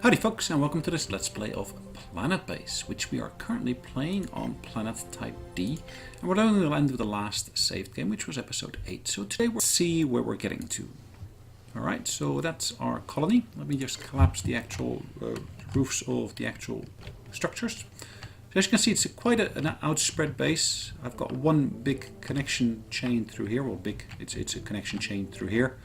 Howdy folks, and welcome to this Let's Play of PlanetBase, which we are currently playing on planet type D, and we're down at the end of the last saved game, which was episode 8. So today we'll see where we're getting to. Alright, so that's our colony. Let me just collapse the actual roofs of the actual structures. So as you can see, it's quite an outspread base. I've got one big connection chain through here. Well, it's a connection chain through here,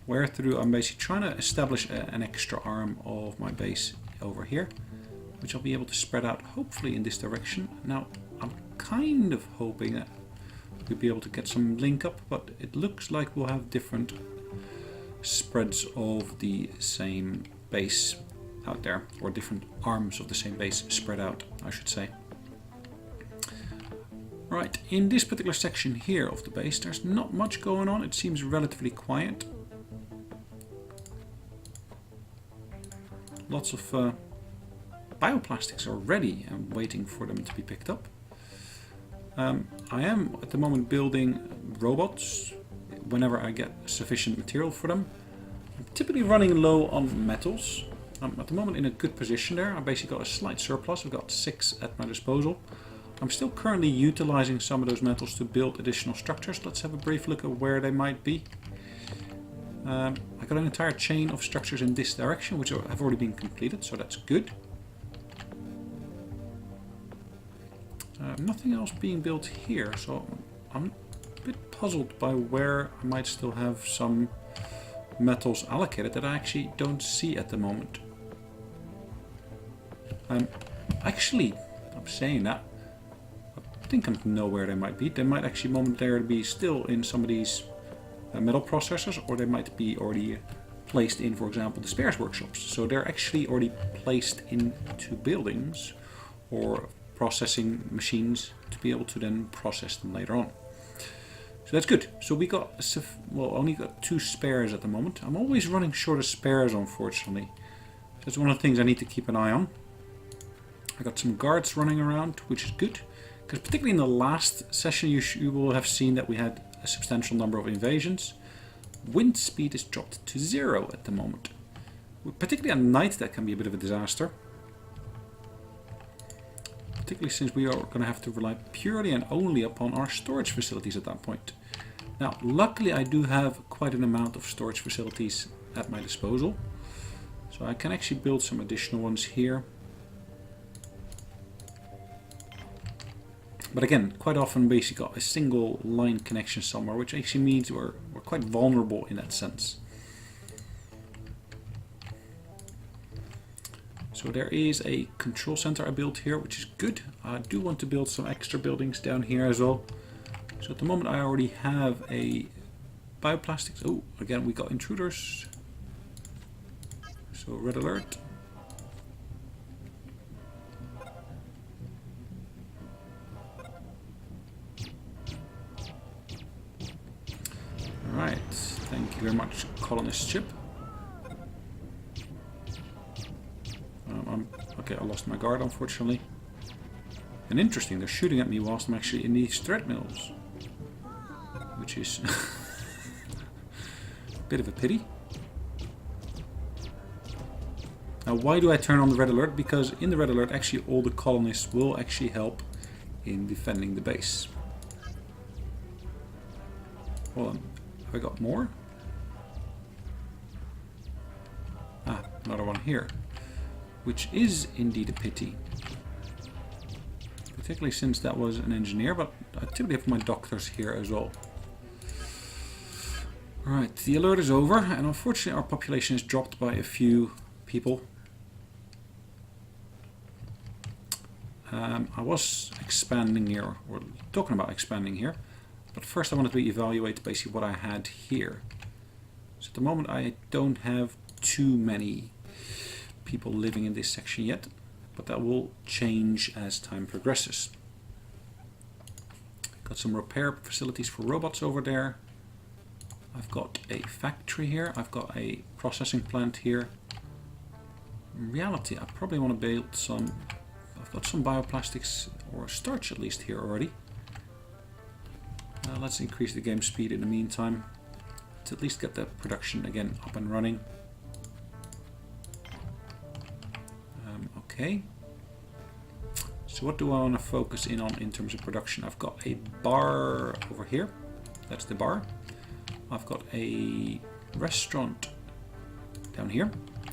where through I'm basically trying to establish an extra arm of my base over here, which I'll be able to spread out hopefully in this direction. Now I'm kind of hoping that we'll be able to get some link up, but it looks like we'll have different spreads of the same base out there, or different arms of the same base spread out, I should say. Right, in this particular section here of the base there's not much going on. It seems relatively quiet. Lots of bioplastics are ready and waiting for them to be picked up. I am at the moment building robots whenever I get sufficient material for them. I'm typically running low on metals. I'm at the moment in a good position there. I basically got a slight surplus. I've got 6 at my disposal. I'm still currently utilizing some of those metals to build additional structures. Let's have a brief look at where they might be. I got an entire chain of structures in this direction, which have already been completed, so that's good. Nothing else being built here, so I'm a bit puzzled by where I might still have some metals allocated that I actually don't see at the moment. I'm saying that. I think I know where they might be. They might actually momentarily be still in some of these metal processors, or they might be already placed in, for example, the spares workshops. So they're actually already placed into buildings or processing machines to be able to then process them later on. So that's good. So we got, well, only got 2 spares at the moment. I'm always running short of spares, unfortunately. That's one of the things I need to keep an eye on. I got some guards running around, which is good, because particularly in the last session you will have seen that we had a substantial number of invasions. Wind speed is dropped to 0 at the moment. Particularly at night that can be a bit of a disaster. Particularly since we are going to have to rely purely and only upon our storage facilities at that point. Now luckily I do have quite an amount of storage facilities at my disposal. So I can actually build some additional ones here. But again, quite often basically got a single line connection somewhere, which actually means we're quite vulnerable in that sense. So there is a control center I built here, which is good. I do want to build some extra buildings down here as well. So at the moment I already have a bioplastics. Oh, again we got intruders. So red alert. Right, thank you very much, Colonists ship. Okay, I lost my guard, unfortunately. And interesting, they're shooting at me whilst I'm actually in these treadmills, which is a bit of a pity. Now, why do I turn on the red alert? Because in the red alert, actually, all the colonists will actually help in defending the base. Hold on. I got more? Ah, another one here. Which is indeed a pity. Particularly since that was an engineer, but I typically have my doctors here as well. Right, the alert is over, and unfortunately our population is dropped by a few people. I was expanding here, or talking about expanding here. But first I wanted to evaluate basically what I had here. So at the moment I don't have too many people living in this section yet, but that will change as time progresses. Got some repair facilities for robots over there. I've got a factory here. I've got a processing plant here. In reality I probably want to build some, I've got some bioplastics or starch at least here already. Let's increase the game speed in the meantime to at least get the production again up and running. Okay. So what do I want to focus in on in terms of production? I've got a bar over here. That's the bar. I've got a restaurant down here,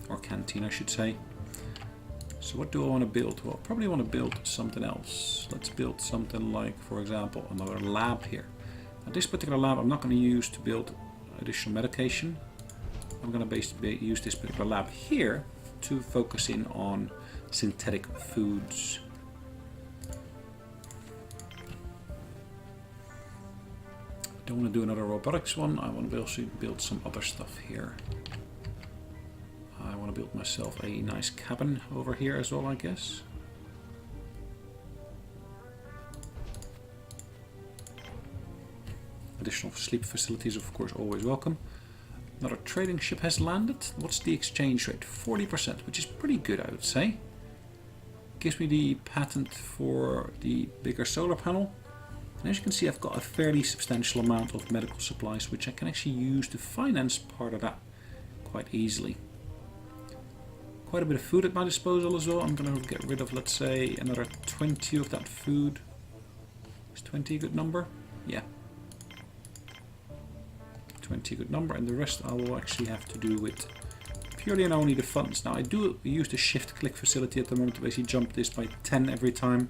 or canteen I should say. So what do I want to build? Well, I probably want to build something else. Let's build something like, for example, another lab here. Now, this particular lab I'm not going to use to build additional medication. I'm going to basically use this particular lab here to focus in on synthetic foods. I don't want to do another robotics one. I want to also build some other stuff here. I want to build myself a nice cabin over here as well, I guess. Additional sleep facilities, of course, always welcome. Another trading ship has landed. What's the exchange rate? 40%, which is pretty good, I would say. Gives me the patent for the bigger solar panel. And as you can see, I've got a fairly substantial amount of medical supplies, which I can actually use to finance part of that quite easily. Quite a bit of food at my disposal as well. I'm going to get rid of, let's say, another 20 of that food. Is 20 a good number? Yeah. 20 a good number, and the rest I will actually have to do with purely and only the funds. Now I do use the shift click facility at the moment to basically jump this by 10 every time.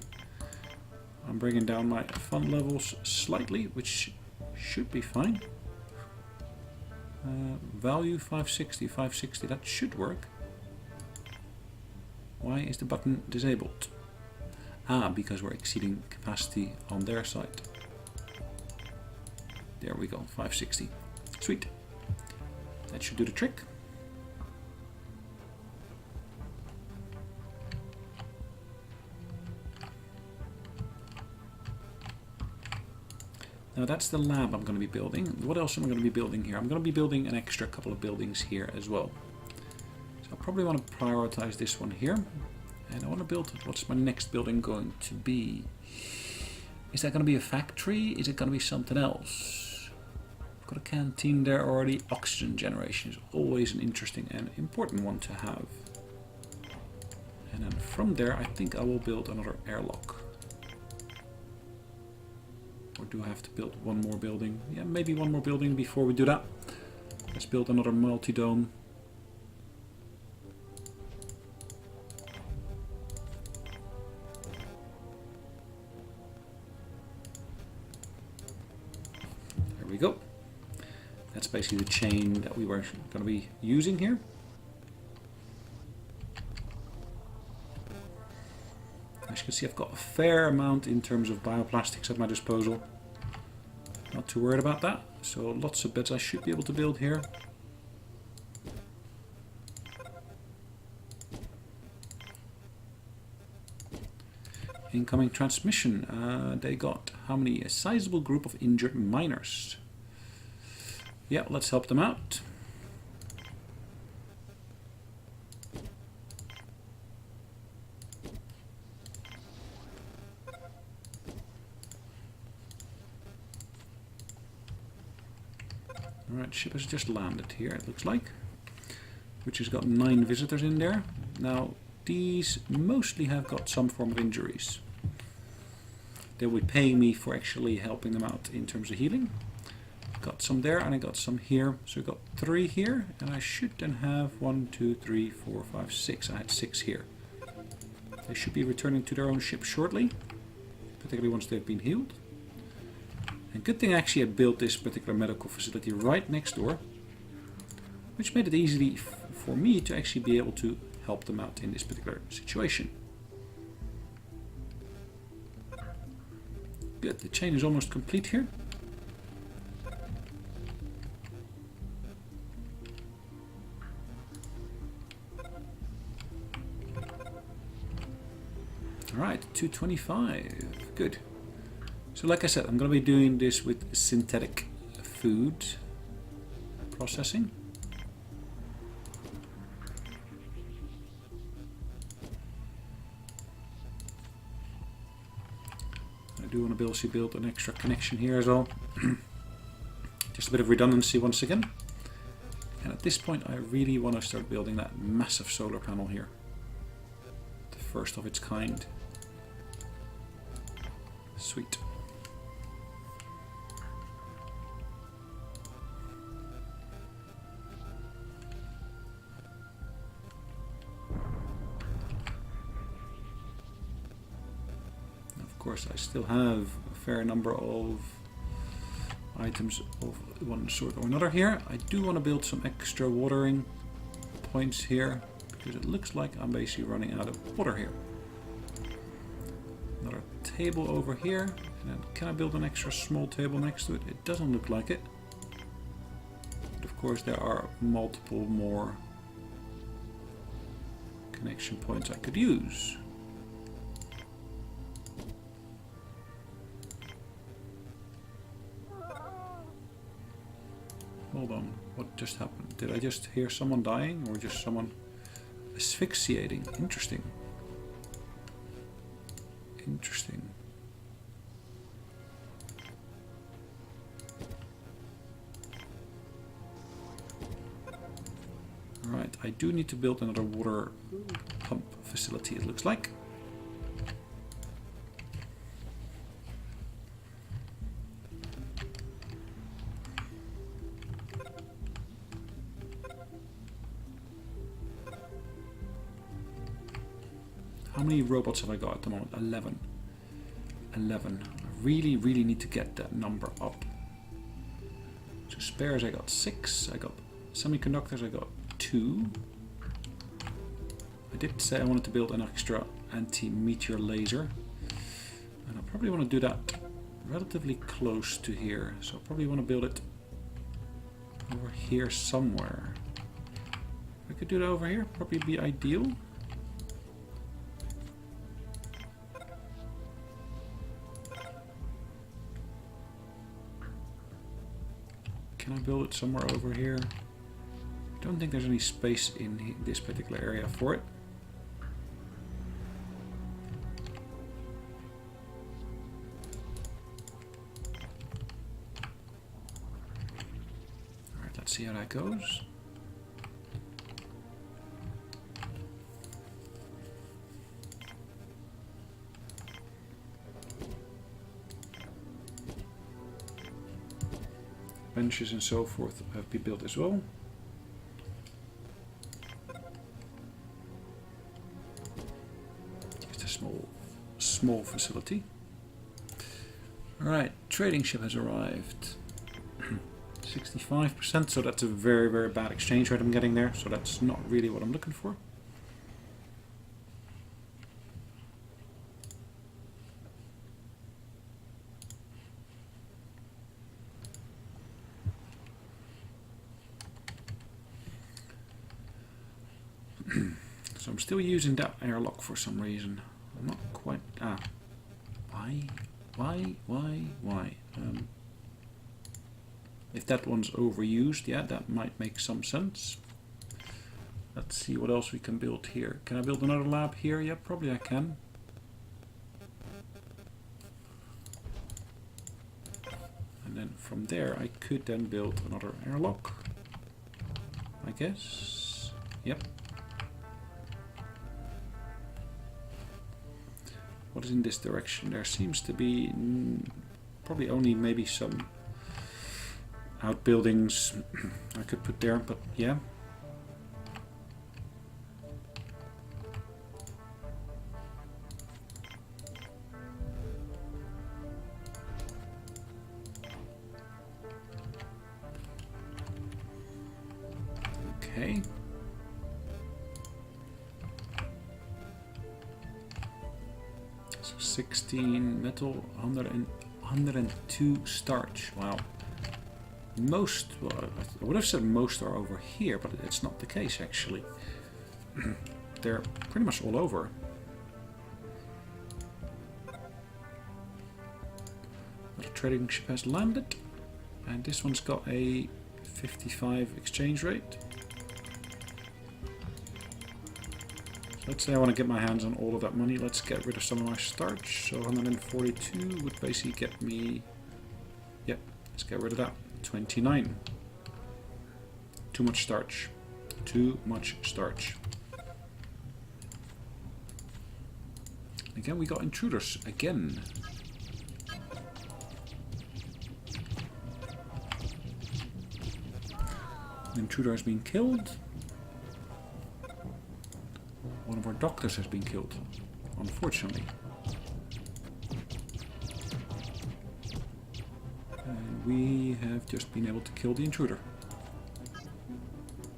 I'm bringing down my fund levels slightly, which should be fine. Value 560, 560, that should work. Why is the button disabled? Ah, because we're exceeding capacity on their side. There we go, 560. Sweet. That should do the trick. Now that's the lab I'm going to be building. What else am I going to be building here? I'm going to be building an extra couple of buildings here as well. So I probably want to prioritize this one here. And I want to build, what's my next building going to be? Is that going to be a factory? Is it going to be something else? Got a canteen there already. Oxygen generation is always an interesting and important one to have. And then from there I think I will build another airlock. Or do I have to build one more building? Yeah, maybe one more building before we do that. Let's build another multi-dome. There we go. That's basically the chain that we were going to be using here. As you can see, I've got a fair amount in terms of bioplastics at my disposal. Not too worried about that. So lots of beds I should be able to build here. Incoming transmission. They got how many? A sizable group of injured miners. Yeah, let's help them out. Alright, ship has just landed here, it looks like. Which has got 9 visitors in there. Now, these mostly have got some form of injuries. They will be paying me for actually helping them out in terms of healing. Got some there and I got some here. So I got 3 here, and I should then have 1, 2, 3, 4, 5, 6. I had 6 here. They should be returning to their own ship shortly, particularly once they've been healed. And good thing actually I built this particular medical facility right next door, which made it easy for me to actually be able to help them out in this particular situation. Good, the chain is almost complete here. Alright, 225, good. So like I said, I'm going to be doing this with synthetic food processing. I do want to build an extra connection here as well. Just a bit of redundancy once again. And at this point I really want to start building that massive solar panel here. The first of its kind. Sweet. Of course, I still have a fair number of items of one sort or another here. I do want to build some extra watering points here, because it looks like I'm basically running out of water here. Another table over here, and then can I build an extra small table next to it? It doesn't look like it. But of course there are multiple more connection points I could use. Hold on, what just happened? Did I just hear someone dying or just someone asphyxiating? Interesting. Interesting. Alright, I do need to build another water pump facility, it looks like. How many robots have I got at the moment? 11. 11. I really, really need to get that number up. So spares I got 6. I got semiconductors I got 2. I did say I wanted to build an extra anti-meteor laser. And I probably want to do that relatively close to here. So I probably want to build it over here somewhere. If I could do that over here, probably be ideal. Can I build it somewhere over here? I don't think there's any space in this particular area for it. Alright, let's see how that goes. Benches and so forth have been built as well. It's a small facility. Alright, trading ship has arrived. 65%, so that's a very, very bad exchange rate I'm getting there, so that's not really what I'm looking for. So I'm still using that airlock for some reason. I'm not quite... Why? If that one's overused, yeah, that might make some sense. Let's see what else we can build here. Can I build another lab here? Yeah, probably I can. And then from there I could then build another airlock, I guess. Yep. What is in this direction? There seems to be probably only maybe some outbuildings I could put there, but yeah. Okay. So 16 metal, 102 starch. Wow. Most, well, I would have said most are over here, but it's not the case actually. They're pretty much all over. The trading ship has landed, and this one's got a 55 exchange rate. Let's say I want to get my hands on all of that money. Let's get rid of some of my starch. So 142 would basically get me... Yep, let's get rid of that. 29. Too much starch. Too much starch. Again, we got intruders again. An intruder has been killed. One of our doctors has been killed, unfortunately. And we have just been able to kill the intruder.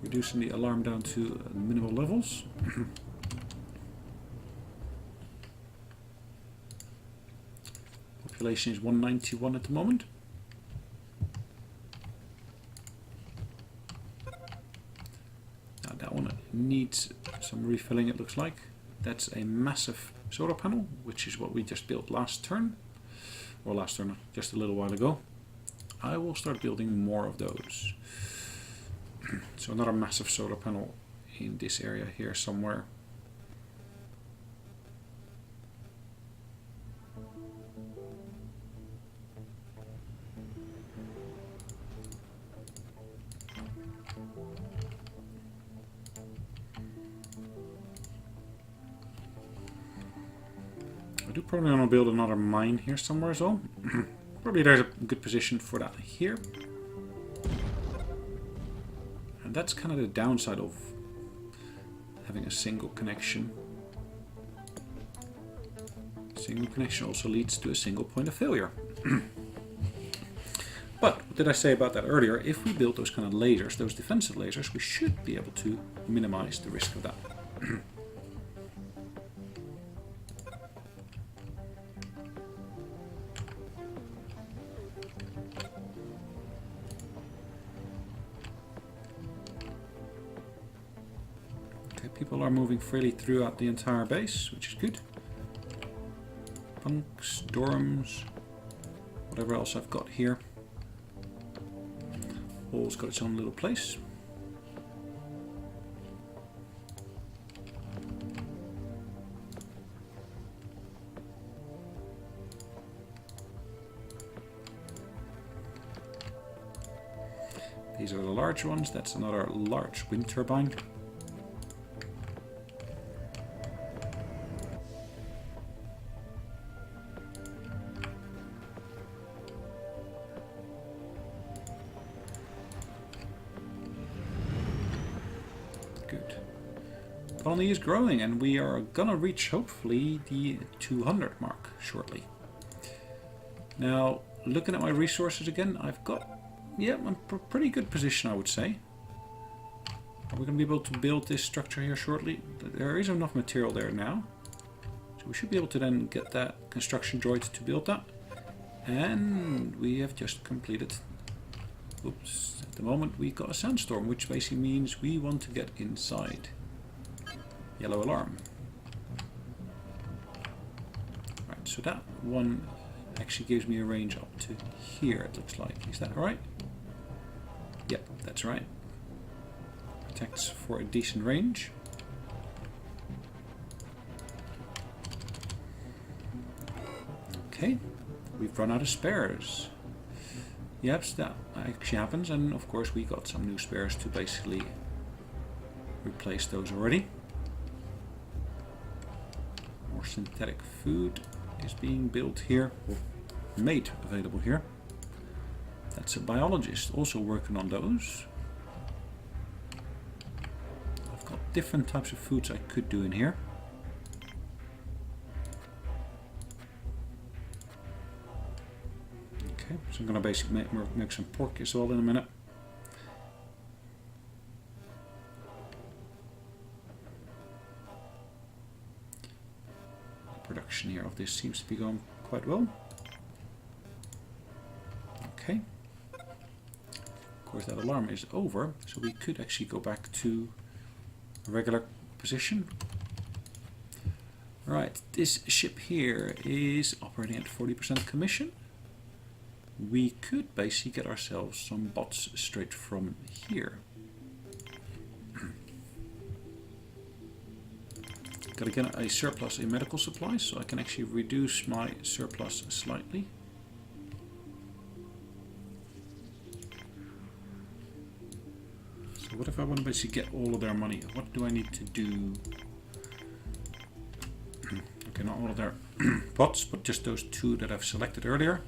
Reducing the alarm down to minimal levels. Population is 191 at the moment. Now that one needs some refilling, it looks like. That's a massive solar panel, which is what we just built last turn. Or last turn, just a little while ago. I will start building more of those. So another massive solar panel in this area here somewhere. I do probably want to build another mine here somewhere as well. Probably there's a good position for that here. And that's kind of the downside of having a single connection. Single connection also leads to a single point of failure. But what did I say about that earlier? If we build those kind of lasers, those defensive lasers, we should be able to minimize the risk of that. People are moving freely throughout the entire base, which is good. Punks, storms, whatever else I've got here. All's got its own little place. These are the large ones. That's another large wind turbine. Colony is growing, and we are gonna reach hopefully the 200 mark shortly. Now, looking at my resources again, I've got, yeah, a pretty good position, I would say. Are we gonna be able to build this structure here shortly? There is enough material there now, so we should be able to then get that construction droid to build that. And we have just completed. Oops! At the moment, we got a sandstorm, which basically means we want to get inside. Yellow alarm. Right, so that one actually gives me a range up to here, it looks like. Is that right? Yep, that's right. Protects for a decent range. Okay, we've run out of spares. Yep, so that actually happens, and of course we got some new spares to basically replace those already. Synthetic food is being built here, or made available here. That's a biologist also working on those. I've got different types of foods I could do in here. Okay, so I'm going to basically make some pork as well in a minute. Production here of this seems to be going quite well. Okay. Of course that alarm is over, so we could actually go back to a regular position. Right, this ship here is operating at 40% commission. We could basically get ourselves some bots straight from here. Got again a surplus in medical supplies, so I can actually reduce my surplus slightly. So what if I want to basically get all of their money? What do I need to do? Okay, not all of their pots, but just those 2 that I've selected earlier.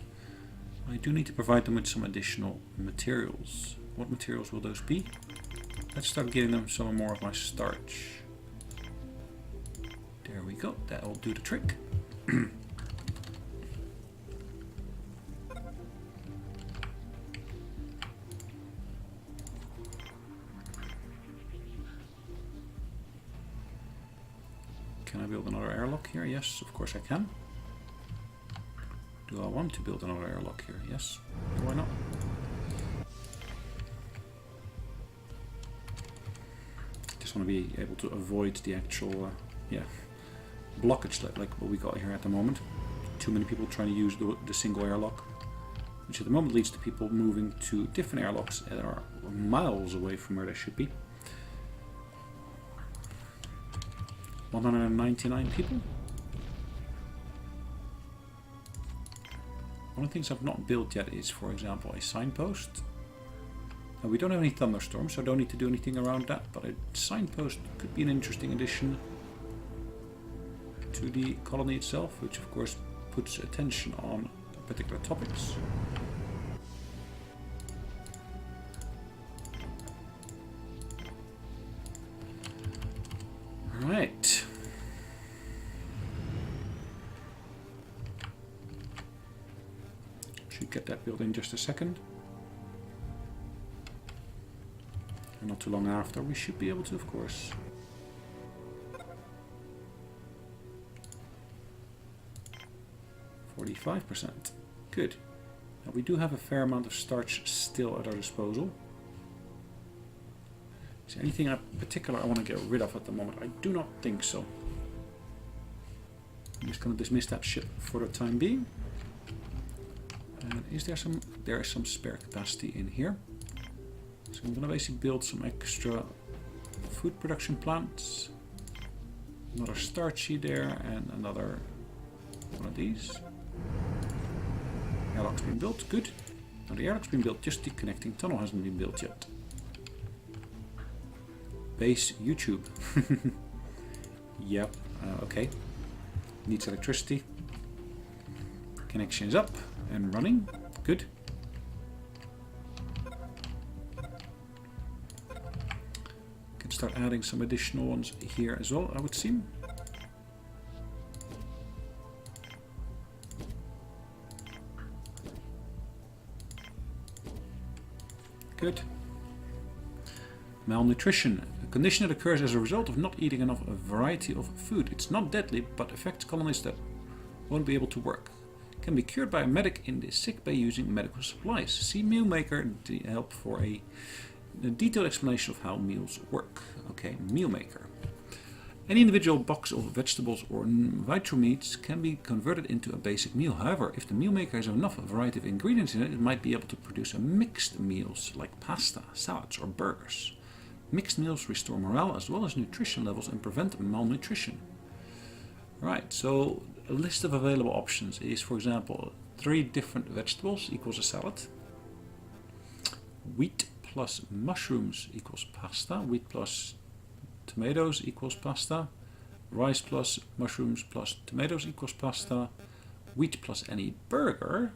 I do need to provide them with some additional materials. What materials will those be? Let's start giving them some more of my starch. There we go, that'll do the trick. Can I build another airlock here? Yes, of course I can. Do I want to build another airlock here? Yes. Why not? Just want to be able to avoid the actual blockage like what we got here at the moment. Too many people trying to use the single airlock, which at the moment leads to people moving to different airlocks that are miles away from where they should be. 199 people. One of the things I've not built yet is, for example, a signpost. Now, we don't have any thunderstorms, so I don't need to do anything around that, but a signpost could be an interesting addition to the colony itself, which of course puts attention on particular topics. Right. Should get that built in just a second. And not too long after, we should be able to, of course. %. Good. Now we do have a fair amount of starch still at our disposal. Is there anything in particular I want to get rid of at the moment? I do not think so. I'm just going to dismiss that ship for the time being. And is there some? There is some spare capacity in here. So I'm going to basically build some extra food production plants. Another starchy there and another one of these. Airlock's been built, good. Now the airlock's been built, just the connecting tunnel hasn't been built yet. Base YouTube. Yep, okay. Needs electricity. Connection is up and running, good. Can start adding some additional ones here as well, I would seem. Good. Malnutrition, a condition that occurs as a result of not eating enough variety of food. It's not deadly, but affects colonists that won't be able to work. Can be cured by a medic in the sick bay using medical supplies. See Meal Maker to help for a detailed explanation of how meals work. Okay, Meal Maker. Any individual box of vegetables or vital meats can be converted into a basic meal. However, if the meal maker has enough variety of ingredients in it, it might be able to produce a mixed meals like pasta, salads or burgers. Mixed meals restore morale as well as nutrition levels and prevent malnutrition. Right, so a list of available options is, for example, 3 different vegetables equals a salad. Wheat plus mushrooms equals pasta. Wheat plus tomatoes equals pasta. Rice plus mushrooms plus tomatoes equals pasta. Wheat plus any burger,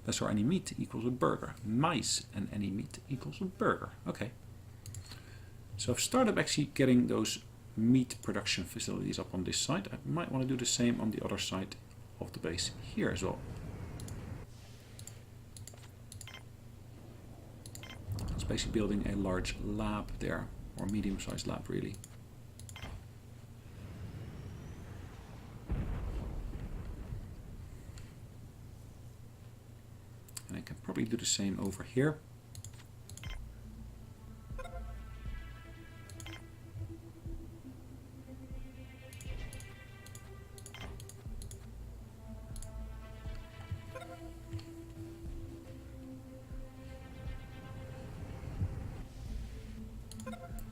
sorry, any meat equals a burger. Mice and any meat equals a burger. Okay. So I've started actually getting those meat production facilities up on this side. I might want to do the same on the other side of the base here as well. It's basically building a large lab there, or medium-sized lab really. And I can probably do the same over here.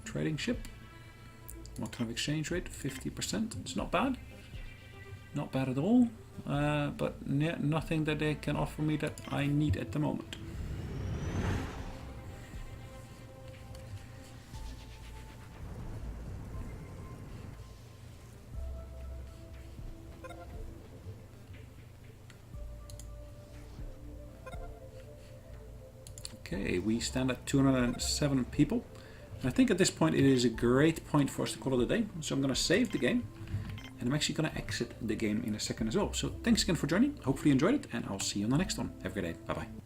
Trading ship. What kind of exchange rate? 50%. It's not bad. Not bad at all. But nothing that they can offer me that I need at the moment. Okay, we stand at 207 people. And I think at this point it is a great point for us to call it a day. So I'm going to save the game. And I'm actually going to exit the game in a second as well. So thanks again for joining. Hopefully you enjoyed it. And I'll see you on the next one. Have a good day. Bye-bye.